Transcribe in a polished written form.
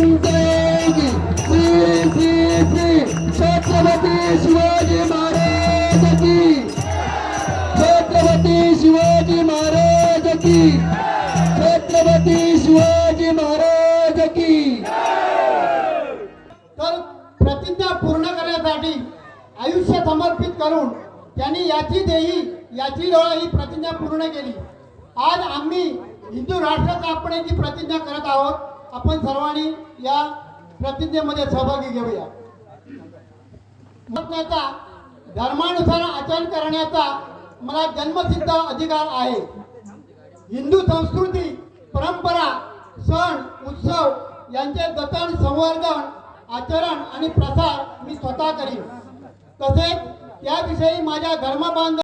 की छत्रपती शिवाजी महाराज की छत्रपती शिवाजी महाराज की छत्रपती शिवाजी महाराज की। तर प्रतिज्ञा पूर्ण करण्यासाठी आयुष्य समर्पित करून त्यांनी याची देही याची डोळा ही प्रतिज्ञा पूर्ण केली। आज आम्ही हिंदू राष्ट्र स्थापनेची प्रतिज्ञा करत आहोत। आपण सर्वांनी या प्रतिज्ञेमध्ये सहभागी घेऊया। धर्मानुसार आचरण करण्याचा मला जन्मसिद्ध अधिकार आहे। हिंदू संस्कृती परंपरा सण उत्सव यांचे जतन संवर्धन आचरण आणि प्रसार मी स्वतः करीन। तसेच त्याविषयी माझ्या धर्मबांधव